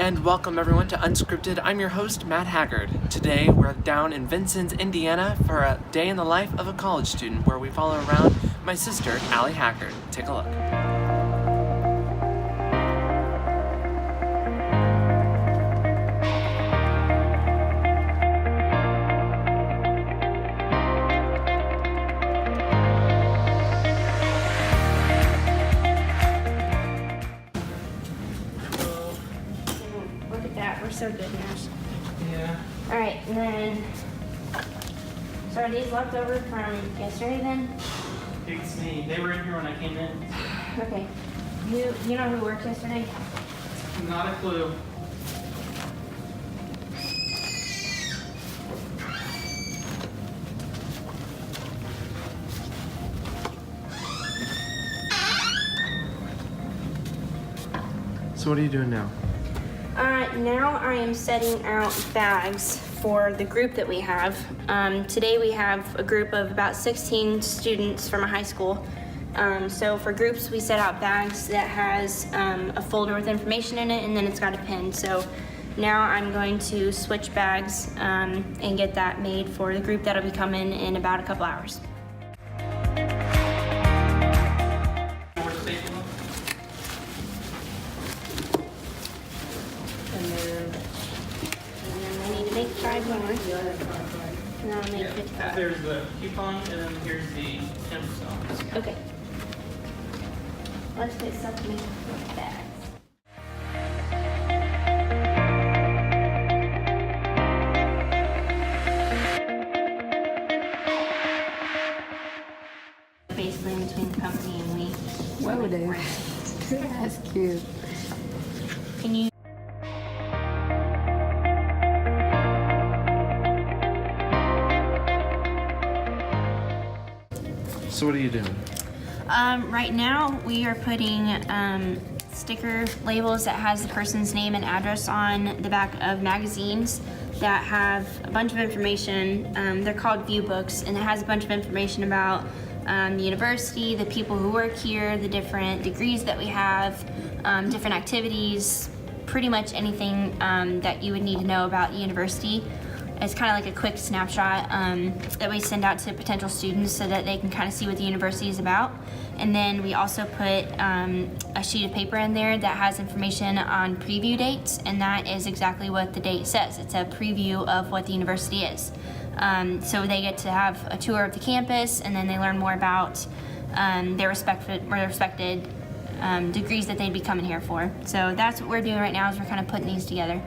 and welcome everyone to Unscripted. I'm your host, Matt Haggard. Today we're down in Vincennes, Indiana for a day in the life of a college student where we follow around my sister, Allie Haggard. Take a look. We're so good now. Yeah. Alright, and then, so are these left over from yesterday then? It's me. They were in here when I came in. Okay. You know who worked yesterday? Not a clue. So what are you doing now? Now I am setting out bags for the group that we have. Today we have a group of about 16 students from a high school. So for groups we set out bags that has a folder with information in it, and then it's got a pin. So now I'm going to switch bags and get that made for the group that'll be coming in about a couple hours. Make 5 more, and I'll make 55. There's the coupon, and then here's the song. Okay. Let's get stuff to make bags. Basically in between the company and we. Whoa, dude. That's cute. Can you? So what are you doing? Right now we are putting sticker labels that has the person's name and address on the back of magazines that have a bunch of information. They're called view books, and it has a bunch of information about the university, the people who work here, the different degrees that we have, different activities, pretty much anything that you would need to know about the university. It's kind of like a quick snapshot that we send out to potential students so that they can kind of see what the university is about. And then we also put a sheet of paper in there that has information on preview dates, and that is exactly what the date says. It's a preview of what the university is. So they get to have a tour of the campus, and then they learn more about their respected degrees that they'd be coming here for. So that's what we're doing right now, is we're kind of putting these together.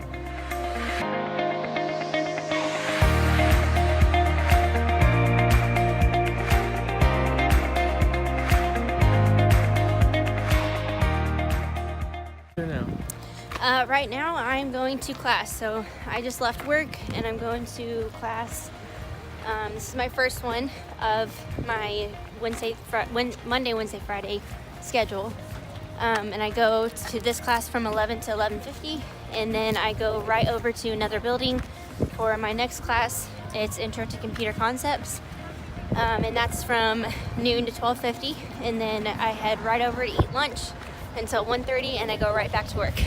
Right now I'm going to class. So I just left work and I'm going to class. This is my first one of my Monday, Wednesday, Friday schedule. And I go to this class from 11 to 11:50, and then I go right over to another building for my next class. It's Intro to Computer Concepts. And that's from noon to 12:50, and then I head right over to eat lunch until 1:30, and I go right back to work.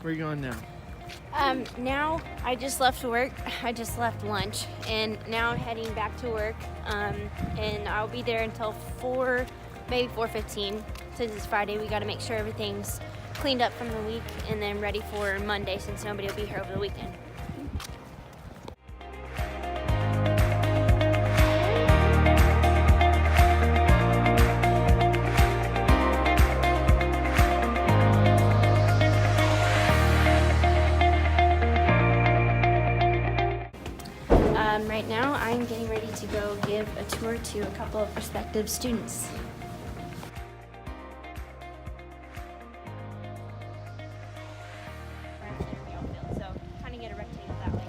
Where are you going now? Now I just left work. I just left lunch, and now I'm heading back to work. And I'll be there until 4, maybe 4:15. Since it's Friday, we got to make sure everything's cleaned up from the week and then ready for Monday, since nobody will be here over the weekend. Right now, I'm getting ready to go give a tour to a couple of prospective students. So kind of get a rectangle that way.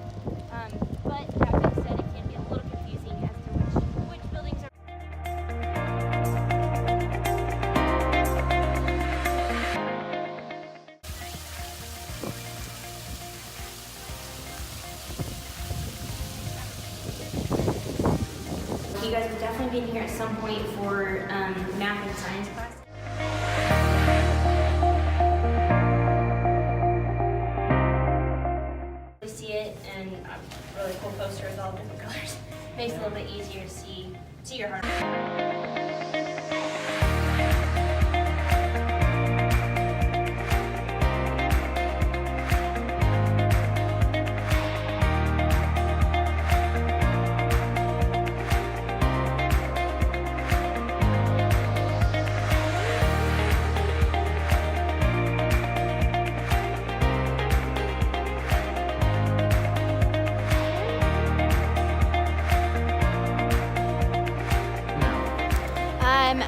But that being said, it can be a little confusing as to which buildings are. you guys will definitely be in here at some point for math and science class. See it, and a really cool poster with all the different colors. Makes it a little bit easier to see your heart.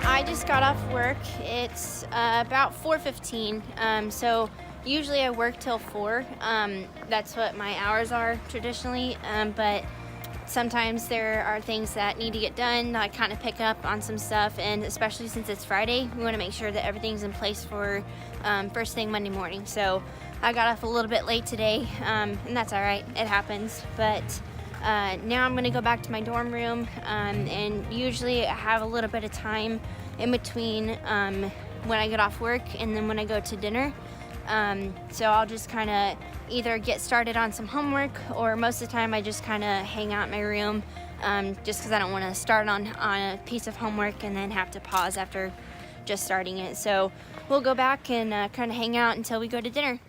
I just got off work. It's about 4:15, so usually I work till 4. That's what my hours are traditionally, but sometimes there are things that need to get done. I kind of pick up on some stuff, and especially since it's Friday, we want to make sure that everything's in place for first thing Monday morning. So I got off a little bit late today, and that's all right. It happens, but now I'm gonna go back to my dorm room, and usually I have a little bit of time in between when I get off work and then when I go to dinner. So I'll just kind of either get started on some homework, or most of the time I just kind of hang out in my room, just because I don't want to start on a piece of homework and then have to pause after just starting it. So we'll go back and kind of hang out until we go to dinner.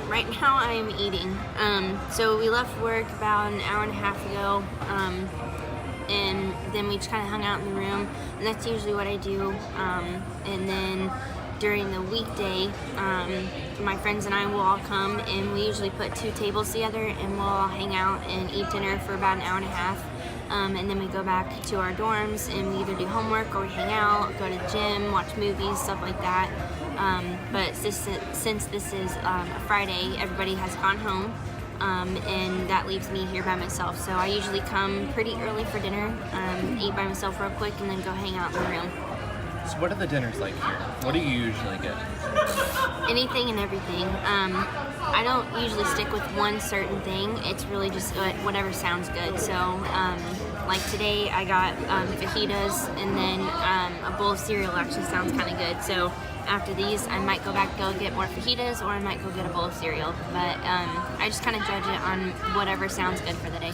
Right now I'm eating. So we left work about an hour and a half ago, and then we just kind of hung out in the room, and that's usually what I do. And then during the weekday, my friends and I will all come, and we usually put 2 tables together, and we'll all hang out and eat dinner for about an hour and a half. And then we go back to our dorms, and we either do homework or we hang out, go to the gym, watch movies, stuff like that. But since this is a Friday, everybody has gone home, and that leaves me here by myself. So I usually come pretty early for dinner, eat by myself real quick, and then go hang out in the room. So what are the dinners like here? What do you usually get? Anything and everything. I don't usually stick with one certain thing. It's really just whatever sounds good. So like today I got fajitas, and then a bowl of cereal actually sounds kind of good. So after these, I might go get more fajitas, or I might go get a bowl of cereal. But I just kind of judge it on whatever sounds good for the day.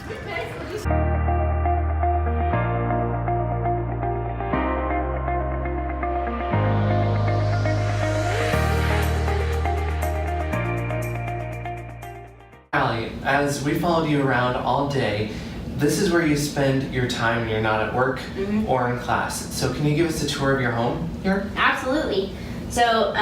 Allie, as we followed you around all day, this is where you spend your time when you're not at work or in class. So can you give us a tour of your home here? Absolutely. So,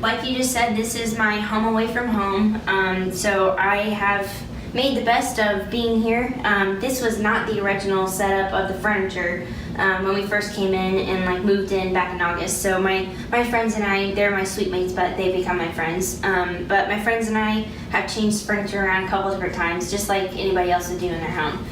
like you just said, this is my home away from home. So I have made the best of being here. This was not the original setup of the furniture when we first came in and moved in back in August. So my friends and I, they're my suite mates, but they become my friends. But my friends and I have changed furniture around a couple different times, just like anybody else would do in their home.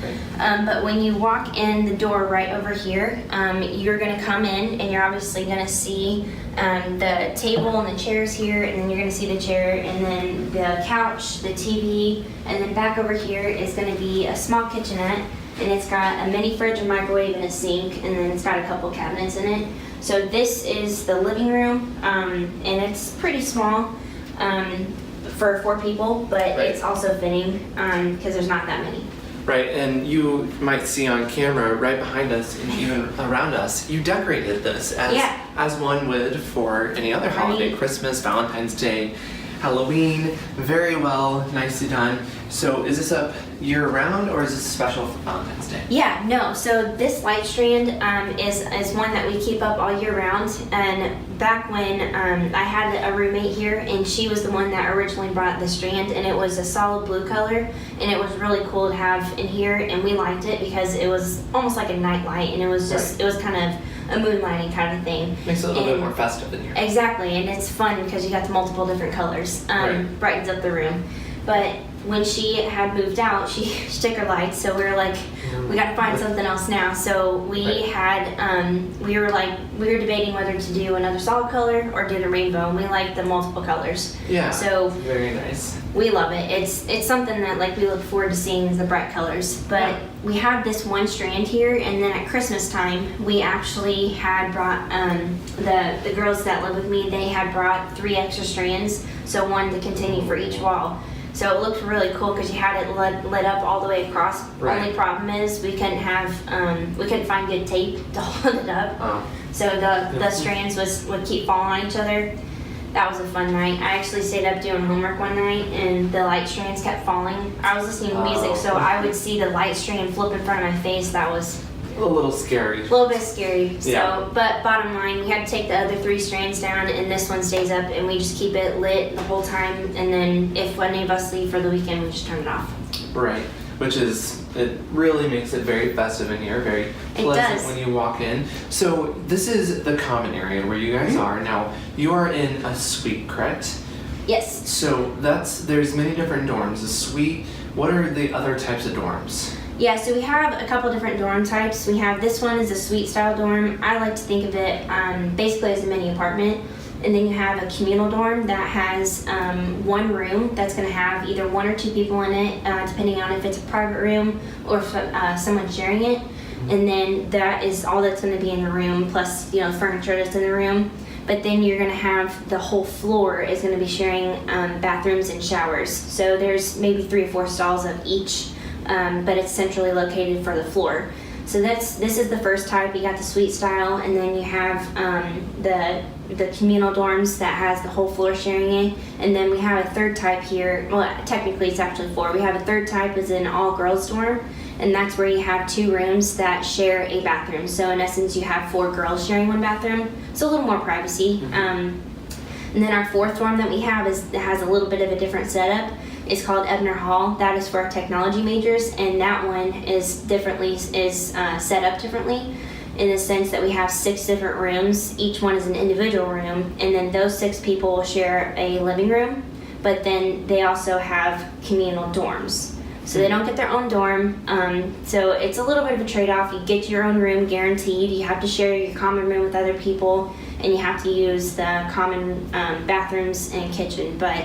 But when you walk in the door right over here, you're gonna come in and you're obviously gonna see the table and the chairs here, and then you're gonna see the chair, and then the couch, the TV, and then back over here is gonna be a small kitchenette, and it's got a mini fridge, a microwave, and a sink, and then it's got a couple cabinets in it. So this is the living room, and it's pretty small for 4 people, but it's also fitting because there's not that many. Right, and you might see on camera right behind us and even around us, you decorated this as one would for any other holiday, Christmas, Valentine's Day. Halloween. Very well, nicely done. So is this up year-round, or is this special for Valentine's Day? Yeah, no. So this light strand is one that we keep up all year round. And back when I had a roommate here, and she was the one that originally brought the strand, and it was a solid blue color, and it was really cool to have in here, and we liked it because it was almost like a night light, and it was just, it was kind of a moonlighting kind of thing. Makes it a little bit more festive in here. Exactly, and it's fun because you got the multiple different colors. Brightens up the room. But when she had moved out, she took her lights, so we were like, we got to find something else now. So we had, we were debating whether to do another solid color or do the rainbow, and we like the multiple colors. Yeah. So very nice. we love it. It's something that like we look forward to seeing, the bright colors. But we have this one strand here, and then at Christmas time, we actually had brought the girls that live with me. They had brought 3 extra strands, so one to continue for each wall. So it looked really cool because you had it lit up all the way across. Right. Only problem is we couldn't find good tape to hold it up. So the strands would keep falling on each other. That was a fun night. I actually stayed up doing homework one night, and the light strands kept falling. I was listening to music, so I would see the light strand flip in front of my face. That was a little scary. a little bit scary. Yeah. So, but bottom line, we had to take the other 3 strands down, and this one stays up, and we just keep it lit the whole time. And then if any of us leave for the weekend, we just turn it off. Right. Which is, it really makes it very festive in here, very pleasant when you walk in. So this is the common area where you guys are. Now, you are in a suite, correct? Yes. So there's many different dorms. A suite, what are the other types of dorms? Yeah, so we have a couple different dorm types. We have, this one is a suite style dorm. I like to think of it basically as a mini apartment. And then you have a communal dorm that has one room that's going to have either 1 or 2 people in it, depending on if it's a private room or if someone's sharing it. And then that is all that's going to be in the room, plus furniture that's in the room. But then you're going to have the whole floor is going to be sharing bathrooms and showers. So there's maybe 3 or 4 stalls of each, but it's centrally located for the floor. So this is the first type. You got the suite style, and then you have the communal dorms that has the whole floor sharing it. And then we have a third type here. Well, technically it's actually 4. We have a third type is an all girls dorm, and that's where you have 2 rooms that share a bathroom. So in essence, you have 4 girls sharing one bathroom. So a little more privacy. And then our 4th dorm that we have has a little bit of a different setup. It's called Ebner Hall. That is for our technology majors, and that one is set up differently in the sense that we have 6 different rooms. Each one is an individual room, and then those 6 people will share a living room, but then they also have communal dorms. So they don't get their own dorm. So it's a little bit of a trade-off. You get your own room guaranteed. You have to share your common room with other people, and you have to use the common bathrooms and kitchen. But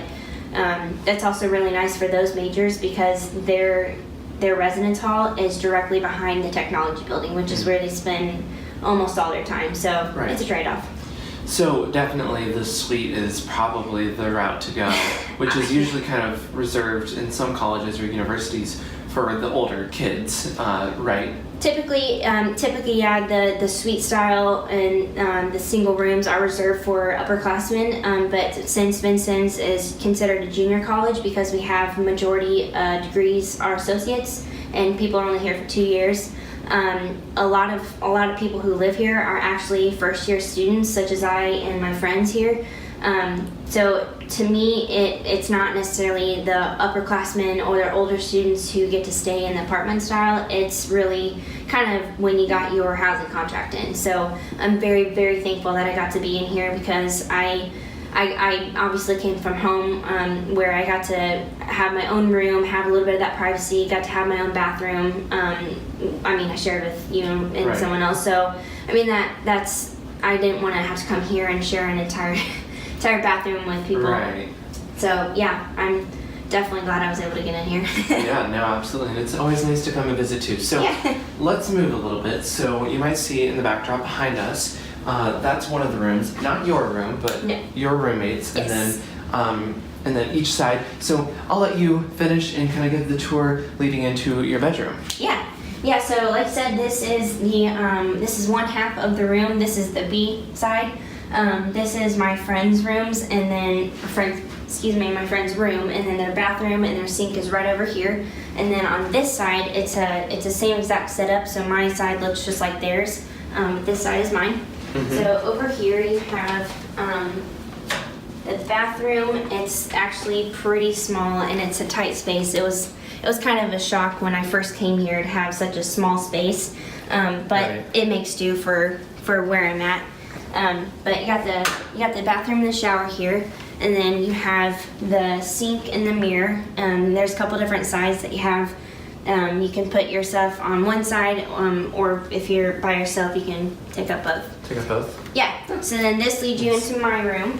that's also really nice for those majors because their residence hall is directly behind the technology building, which is where they spend almost all their time. So it's a trade-off. So definitely the suite is probably the route to go, which is usually kind of reserved in some colleges or universities for the older kids, right? Typically, yeah, the suite style and the single rooms are reserved for upperclassmen, but since Vincennes is considered a junior college because we have majority degrees are associates and people are only here for 2 years, a lot of people who live here are actually first-year students, such as I and my friends here. So to me, it's not necessarily the upperclassmen or the older students who get to stay in the apartment style. It's really kind of when you got your housing contract in. So I'm very, very thankful that I got to be in here because I obviously came from home where I got to have my own room, have a little bit of that privacy, got to have my own bathroom. I shared with you and someone else. So, that's I didn't want to have to come here and share an entire bathroom with people. Right. So, yeah, I'm definitely glad I was able to get in here. Yeah, no, absolutely. And it's always nice to come and visit too. So let's move a little bit. So you might see in the backdrop behind us, that's one of the rooms, not your room, but your roommates, Yes. and then each side. So I'll let you finish and kind of give the tour leading into your bedroom. Yeah. So like I said, this is one half of the room. This is the B side. This is my friends' rooms, and then my friend's room, and then their bathroom and their sink is right over here. And then on this side, it's the same exact setup. So my side looks just like theirs. This side is mine. Mm-hmm. So over here you have the bathroom. It's actually pretty small and it's a tight space. It was kind of a shock when I first came here to have such a small space, but Right. it makes do for where I'm at. But you got the bathroom and the shower here, and then you have the sink and the mirror. There's a couple different sides that you have. You can put your stuff on one side, or if you're by yourself, you can take up both. Take up both. Yeah, so then this leads you into my room,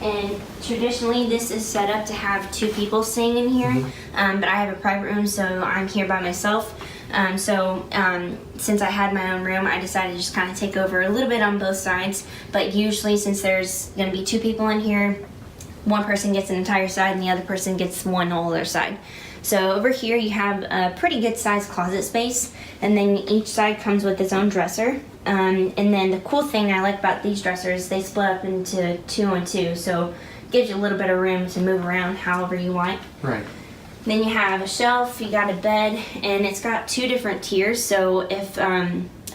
and traditionally this is set up to have 2 people staying in here, but I have a private room, so I'm here by myself. Since I had my own room, I decided to just kind of take over a little bit on both sides, but usually since there's going to be 2 people in here, one person gets an entire side and the other person gets one whole other side. So over here you have a pretty good sized closet space, and then each side comes with its own dresser. And then the cool thing I like about these dressers, they split up into 2 and 2, so it gives you a little bit of room to move around however you want. Right. Then you have a shelf, you got a bed, and it's got 2 different tiers. So if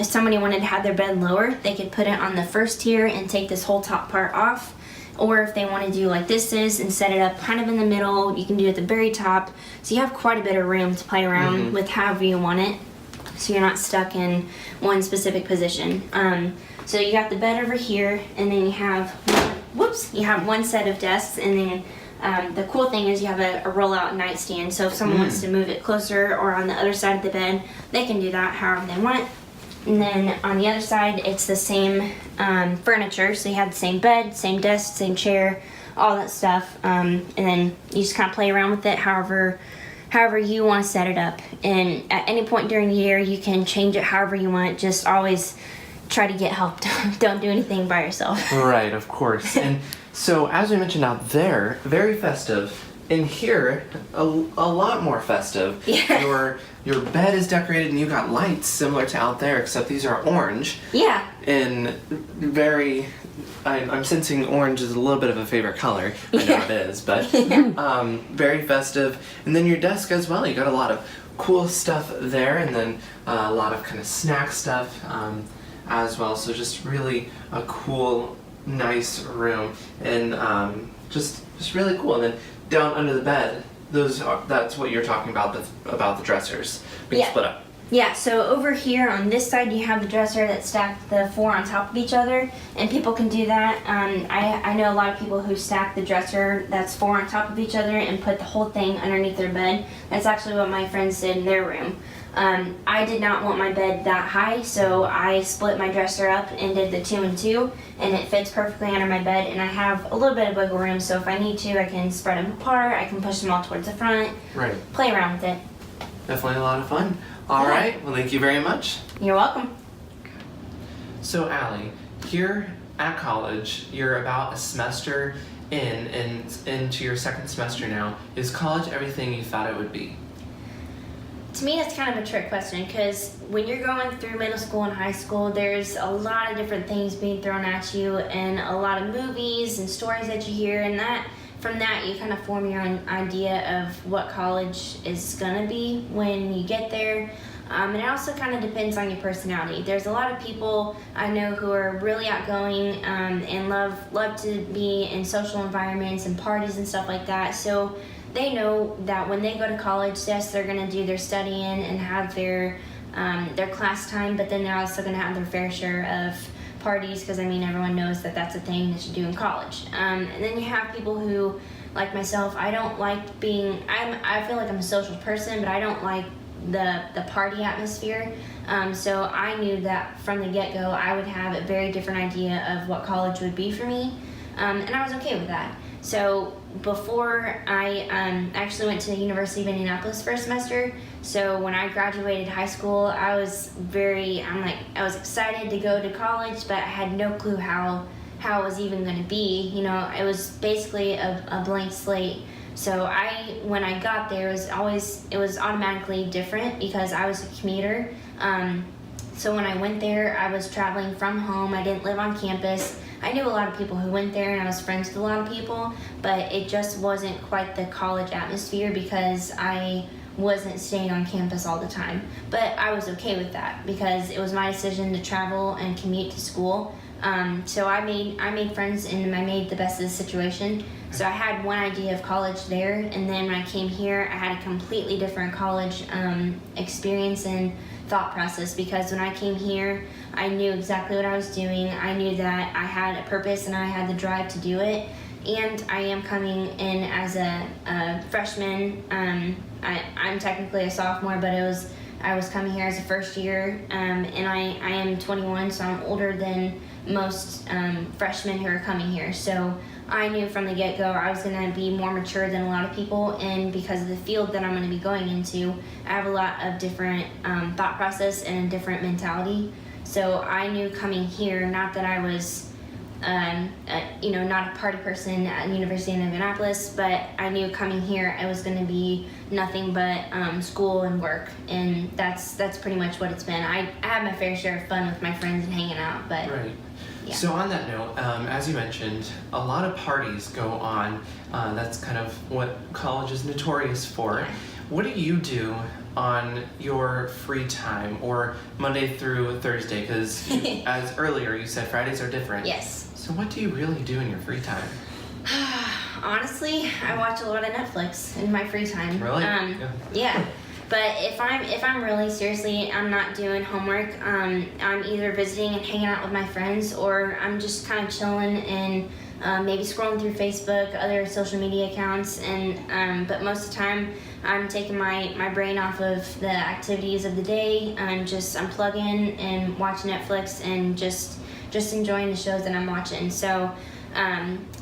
somebody wanted to have their bed lower, they could put it on the first tier and take this whole top part off. Or if they want to do like this is and set it up kind of in the middle, you can do it at the very top. So you have quite a bit of room to play around with however you want it. So you're not stuck in one specific position. So you got the bed over here, and then you have one set of desks, and then the cool thing is you have a roll-out nightstand. So if someone wants to move it closer or on the other side of the bed, they can do that however they want. And then on the other side, it's the same furniture. So you have the same bed, same desk, same chair, all that stuff. And then you just kind of play around with it however you want to set it up. And at any point during the year, you can change it however you want. Just always try to get help. Don't do anything by yourself. Right, of course. And so, as we mentioned out there, very festive. In here, a lot more festive. Yeah. Your bed is decorated and you got lights similar to out there, except these are orange. Yeah. And I'm sensing orange is a little bit of a favorite color. I know Yeah. it is, but very festive. And then your desk as well. You got a lot of cool stuff there, and then a lot of kind of snack stuff as well. So just really a cool, nice room, and just really cool. And then down under the bed, that's what you're talking about the dressers being Yeah. split up. Yeah, so over here on this side you have the dresser that stacked the 4 on top of each other, and people can do that. I know a lot of people who stack the dresser that's 4 on top of each other and put the whole thing underneath their bed. That's actually what my friends did in their room. I did not want my bed that high, so I split my dresser up and did the 2 and 2, and it fits perfectly under my bed, and I have a little bit of wiggle room, so if I need to, I can spread them apart, I can push them all towards the front, Right. play around with it. Definitely a lot of fun. All Yeah. right. Well, thank you very much. You're welcome. So, Allie, here at college, you're about a semester into your 2nd semester now. Is college everything you thought it would be? To me, that's kind of a trick question, because when you're going through middle school and high school, there's a lot of different things being thrown at you, and a lot of movies and stories that you hear, and from that you kind of form your own idea of what college is gonna be when you get there. And it also kind of depends on your personality. There's a lot of people I know who are really outgoing and love to be in social environments and parties and stuff like that. So they know that when they go to college, yes, they're gonna do their studying and have their class time, but then they're also gonna have their fair share of parties, because I mean everyone knows that that's a thing that you do in college. And then you have people who, like myself, I don't like I feel like I'm a social person, but I don't like the party atmosphere. So I knew that from the get-go I would have a very different idea of what college would be for me, and I was okay with that. So before I actually went to the University of Indianapolis for a semester, so when I graduated high school, I was excited to go to college, but I had no clue how it was even going to be. You know, it was basically a blank slate. So when I got there, it was automatically different because I was a commuter. So when I went there, I was traveling from home. I didn't live on campus. I knew a lot of people who went there, and I was friends with a lot of people, but it just wasn't quite the college atmosphere because I wasn't staying on campus all the time. But I was okay with that because it was my decision to travel and commute to school. So I made friends and I made the best of the situation. So I had one idea of college there, and then when I came here, I had a completely different college experience and thought process, because when I came here, I knew exactly what I was doing. I knew that I had a purpose and I had the drive to do it. And I am coming in as a freshman. I'm technically a sophomore, but I was coming here as a first year, and I am 21, so I'm older than most freshmen who are coming here. So I knew from the get-go I was going to be more mature than a lot of people, and because of the field that I'm going to be going into, I have a lot of different thought process and a different mentality. So I knew coming here, not that I was not a party person at the University of Indianapolis, but I knew coming here I was going to be nothing but school and work, and that's pretty much what it's been. I have my fair share of fun with my friends and hanging out, but right. Yeah. So on that note, as you mentioned, a lot of parties go on. That's kind of what college is notorious for. Yeah. What do you do on your free time, or Monday through Thursday? Because as earlier you said, Fridays are different. Yes. So what do you really do in your free time? Honestly, I watch a lot of Netflix in my free time. Really? Yeah. But if I'm really seriously, I'm not doing homework. I'm either visiting and hanging out with my friends, or I'm just kind of chilling and maybe scrolling through Facebook, other social media accounts, and but most of the time I'm taking my brain off of the activities of the day. I'm just unplugging and watching Netflix and just enjoying the shows that I'm watching. So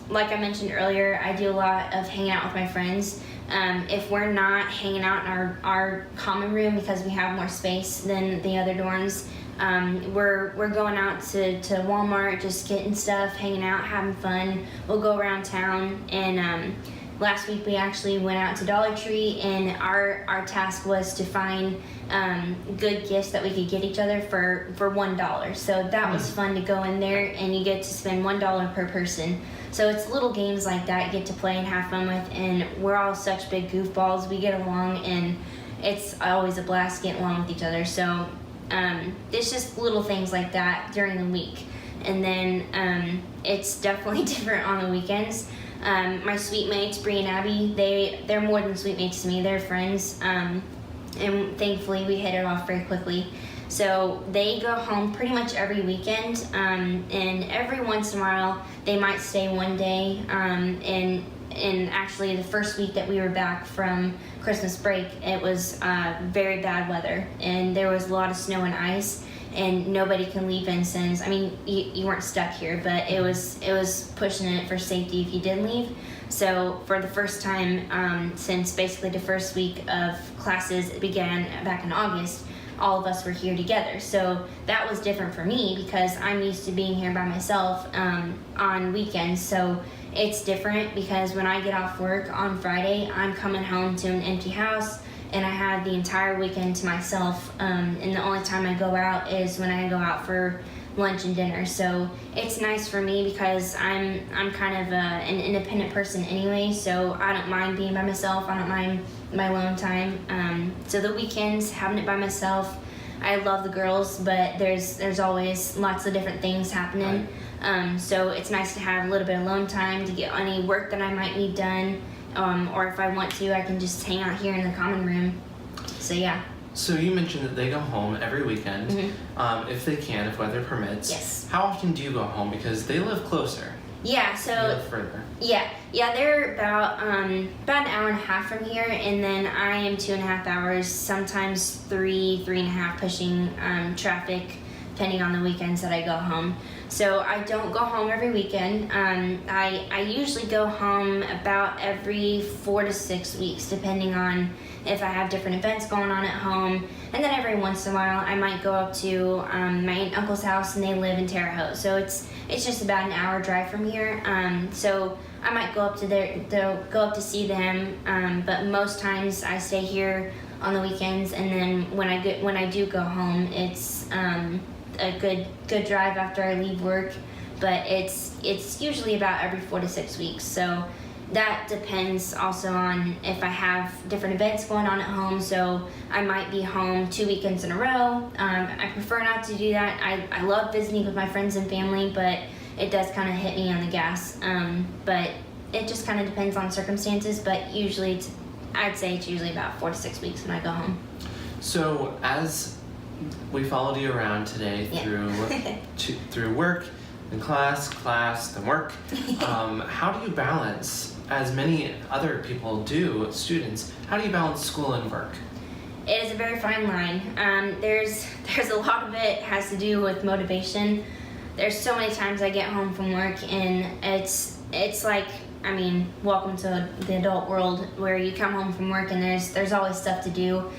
like I mentioned earlier, I do a lot of hanging out with my friends. If we're not hanging out in our common room because we have more space than the other dorms, we're going out to Walmart, just getting stuff, hanging out, having fun. We'll go around town, and last week we actually went out to Dollar Tree, and our task was to find good gifts that we could get each other for $1. So that was fun to go in there, and you get to spend $1 per person. So it's little games like that you get to play and have fun with, and we're all such big goofballs. We get along, and it's always a blast getting along with each other. So it's just little things like that during the week. And then it's definitely different on the weekends. My suite mates, Bree and Abby, they're more than suite mates to me. They're friends, and thankfully we hit it off very quickly. So they go home pretty much every weekend, and every once in a while they might stay one day. And actually the first week that we were back from Christmas break, it was very bad weather, and there was a lot of snow and ice, and nobody can leave Vincennes. I mean, you weren't stuck here, but it was pushing it for safety if you did leave. So for the first time since basically the first week of classes began back in August, all of us were here together. So that was different for me because I'm used to being here by myself on weekends. So it's different because when I get off work on Friday, I'm coming home to an empty house, and I have the entire weekend to myself. And the only time I go out is when I go out for lunch and dinner. So it's nice for me because I'm kind of an independent person anyway, so I don't mind being by myself. I don't mind my alone time. So the weekends, having it by myself, I love the girls, but there's always lots of different things happening. So it's nice to have a little bit of alone time to get any work that I might need done, or if I want to, I can just hang out here in the common room. So yeah. So you mentioned that they go home every weekend, if they can, if weather permits. Yes. How often do you go home? Because they live closer. Yeah, so They live further. yeah, they're about an hour and a half from here, and then I am 2.5 hours, sometimes 3.5, pushing traffic, depending on the weekends that I go home. So I don't go home every weekend. I usually go home about every 4 to 6 weeks, depending on if I have different events going on at home. And then every once in a while, I might go up to my aunt and uncle's house, and they live in Terre Haute. So it's just about an hour drive from here. So I might go up to see them. But most times I stay here on the weekends, and then when I do go home, it's a good drive after I leave work, but it's usually about every 4 to 6 weeks. So that depends also on if I have different events going on at home. So I might be home 2 weekends in a row. I prefer not to do that. I love visiting with my friends and family, but it does kind of hit me on the gas. But it just kind of depends on circumstances, but usually I'd say it's usually about 4 to 6 weeks when I go home. So as we followed you around today through work and class, then work, how do you balance, as many other people do, students, how do you balance school and work? It is a very fine line. There's a lot of it has to do with motivation. There's so many times I get home from work and it's like, I mean, welcome to the adult world where you come home from work and there's always stuff to do.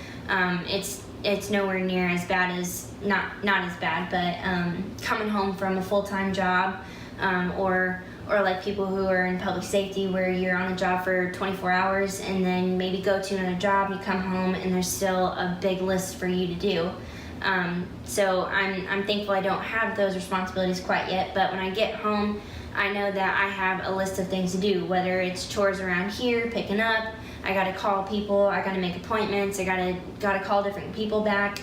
It's nowhere near as bad as, not as bad, but coming home from a full-time job, or like people who are in public safety where you're on the job for 24 hours and then maybe go to another job, you come home and there's still a big list for you to do. So I'm thankful I don't have those responsibilities quite yet, but when I get home, I know that I have a list of things to do, whether it's chores around here, picking up, I gotta call people, I gotta make appointments, I gotta call different people back,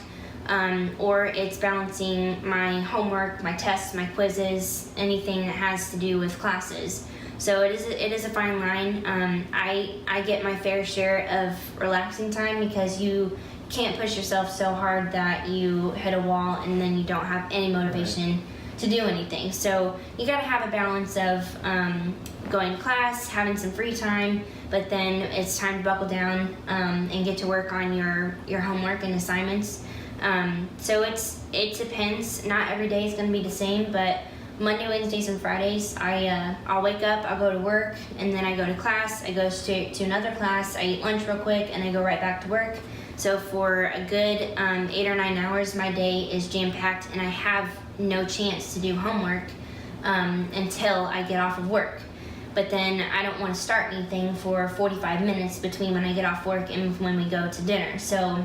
or it's balancing my homework, my tests, my quizzes, anything that has to do with classes. So it is a fine line. I get my fair share of relaxing time because you can't push yourself so hard that you hit a wall and then you don't have any motivation to do anything. So you gotta have a balance of going to class, having some free time, but then it's time to buckle down and get to work on your homework and assignments. So it depends. Not every day is gonna be the same, but Monday, Wednesdays, and Fridays, I'll wake up, I'll go to work, and then I go to class. I go straight to another class, I eat lunch real quick, and I go right back to work. So for a good 8 or 9 hours, my day is jam-packed, and I have no chance to do homework until I get off of work. But then I don't want to start anything for 45 minutes between when I get off work and when we go to dinner. So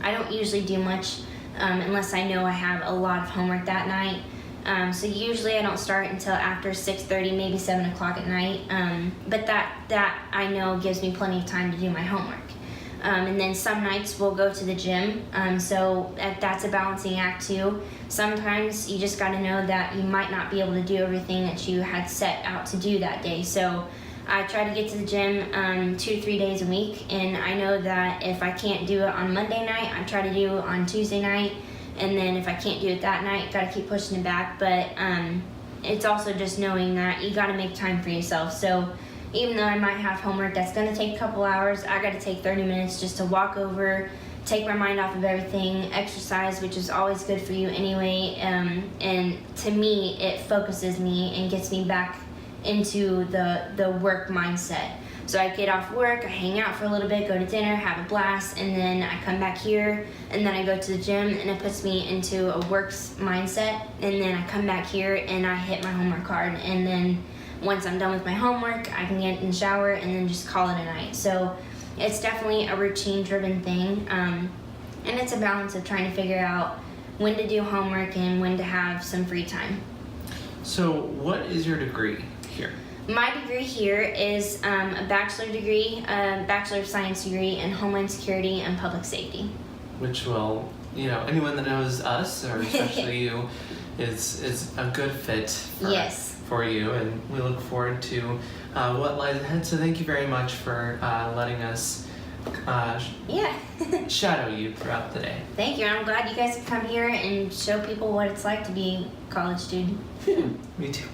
I don't usually do much unless I know I have a lot of homework that night. So usually I don't start until after 6:30, maybe 7 o'clock at night. But that I know gives me plenty of time to do my homework. And then some nights we'll go to the gym, so that's a balancing act too. Sometimes you just gotta know that you might not be able to do everything that you had set out to do that day. So I try to get to the gym 2 to 3 days a week, and I know that if I can't do it on Monday night, I try to do it on Tuesday night, and then if I can't do it that night, gotta keep pushing it back. But it's also just knowing that you gotta make time for yourself. So even though I might have homework that's gonna take a couple hours, I gotta take 30 minutes just to walk over, take my mind off of everything, exercise, which is always good for you anyway, and to me, it focuses me and gets me back into the work mindset. So I get off work, I hang out for a little bit, go to dinner, have a blast, and then I come back here, and then I go to the gym, and it puts me into a works mindset, and then I come back here and I hit my homework hard, and then once I'm done with my homework, I can get in the shower and then just call it a night. So it's definitely a routine-driven thing, and it's a balance of trying to figure out when to do homework and when to have some free time. So what is your degree here? My degree here is a bachelor degree, a Bachelor of Science degree in Homeland Security and Public Safety. Which will, anyone that knows us, or especially you, is a good fit for you, and we look forward to what lies ahead. So thank you very much for letting us shadow you throughout the day. Thank you. I'm glad you guys can come here and show people what it's like to be a college student. Me too.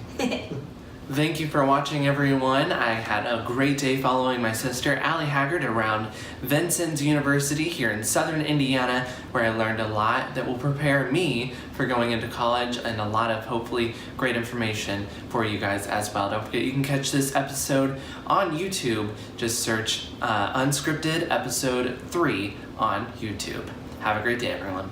Thank you for watching, everyone. I had a great day following my sister, Allie Haggard, around Vincennes University here in Southern Indiana, where I learned a lot that will prepare me for going into college, and a lot of, hopefully, great information for you guys as well. Don't forget, you can catch this episode on YouTube. Just search UnScripted Episode 3 on YouTube. Have a great day, everyone.